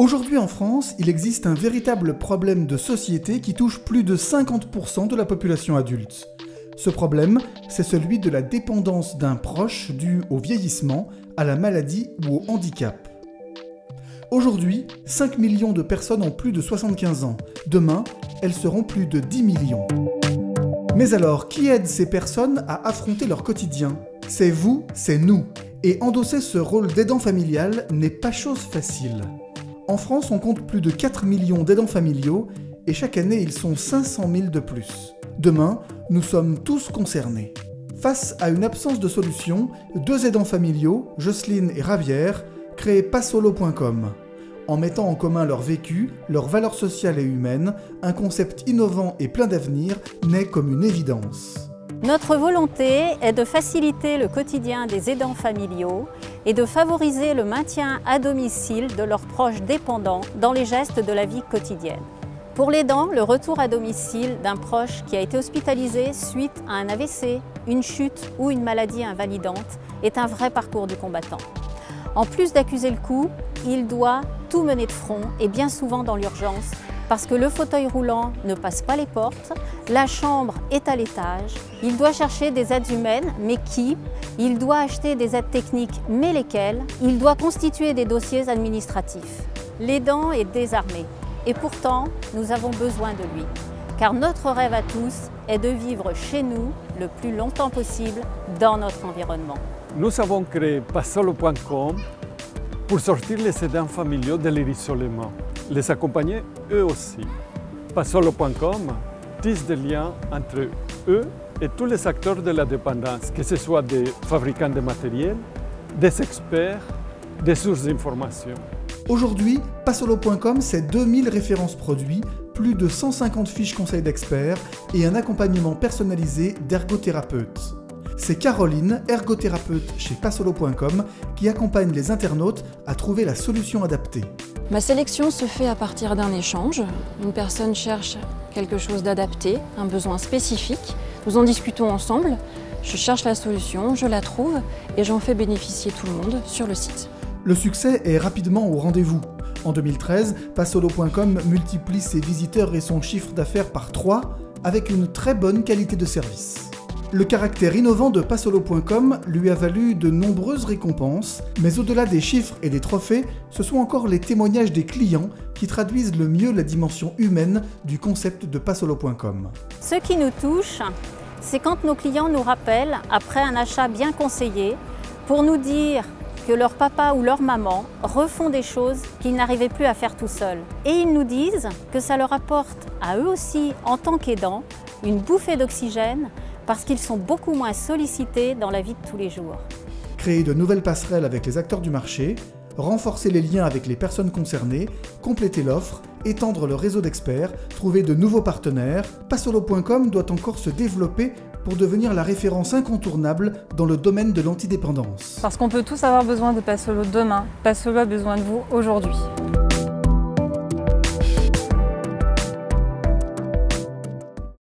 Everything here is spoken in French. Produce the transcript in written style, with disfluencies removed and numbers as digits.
Aujourd'hui en France, il existe un véritable problème de société qui touche plus de 50% de la population adulte. Ce problème, c'est celui de la dépendance d'un proche due au vieillissement, à la maladie ou au handicap. Aujourd'hui, 5 millions de personnes ont plus de 75 ans. Demain, elles seront plus de 10 millions. Mais alors, qui aide ces personnes à affronter leur quotidien? C'est vous, c'est nous. Et endosser ce rôle d'aidant familial n'est pas chose facile. En France, on compte plus de 4 millions d'aidants familiaux et chaque année, ils sont 500 000 de plus. Demain, nous sommes tous concernés. Face à une absence de solution, deux aidants familiaux, Jocelyne et Ravière, créent Passolo.com. En mettant en commun leur vécu, leurs valeurs sociales et humaines, un concept innovant et plein d'avenir naît comme une évidence. Notre volonté est de faciliter le quotidien des aidants familiaux et de favoriser le maintien à domicile de leurs proches dépendants dans les gestes de la vie quotidienne. Pour l'aidant, le retour à domicile d'un proche qui a été hospitalisé suite à un AVC, une chute ou une maladie invalidante est un vrai parcours du combattant. En plus d'accuser le coup, il doit tout mener de front et bien souvent dans l'urgence parce que le fauteuil roulant ne passe pas les portes, la chambre est à l'étage, il doit chercher des aides humaines, mais qui? Il doit acheter des aides techniques, mais lesquelles? Il doit constituer des dossiers administratifs. L'aidant est désarmé et pourtant nous avons besoin de lui, car notre rêve à tous est de vivre chez nous le plus longtemps possible dans notre environnement. Nous avons créé Passolo.com pour sortir les aidants familiaux de leur isolement, les accompagner eux aussi. Passolo.com tisse des liens entre eux et tous les acteurs de la dépendance, que ce soit des fabricants de matériel, des experts, des sources d'information. Aujourd'hui, Passolo.com, c'est 2000 références produits, plus de 150 fiches conseils d'experts et un accompagnement personnalisé d'ergothérapeutes. C'est Caroline, ergothérapeute chez Passolo.com, qui accompagne les internautes à trouver la solution adaptée. Ma sélection se fait à partir d'un échange. Une personne cherche quelque chose d'adapté, un besoin spécifique. Nous en discutons ensemble, je cherche la solution, je la trouve et j'en fais bénéficier tout le monde sur le site. Le succès est rapidement au rendez-vous. En 2013, Passolo.com multiplie ses visiteurs et son chiffre d'affaires par 3 avec une très bonne qualité de service. Le caractère innovant de Passolo.com lui a valu de nombreuses récompenses, mais au-delà des chiffres et des trophées, ce sont encore les témoignages des clients qui traduisent le mieux la dimension humaine du concept de Passolo.com. Ce qui nous touche, c'est quand nos clients nous rappellent, après un achat bien conseillé, pour nous dire que leur papa ou leur maman refont des choses qu'ils n'arrivaient plus à faire tout seuls. Et ils nous disent que ça leur apporte à eux aussi, en tant qu'aidants, une bouffée d'oxygène parce qu'ils sont beaucoup moins sollicités dans la vie de tous les jours. Créer de nouvelles passerelles avec les acteurs du marché, renforcer les liens avec les personnes concernées, compléter l'offre, étendre le réseau d'experts, trouver de nouveaux partenaires, Passolo.com doit encore se développer pour devenir la référence incontournable dans le domaine de l'antidépendance. Parce qu'on peut tous avoir besoin de Passolo demain, Passolo a besoin de vous aujourd'hui.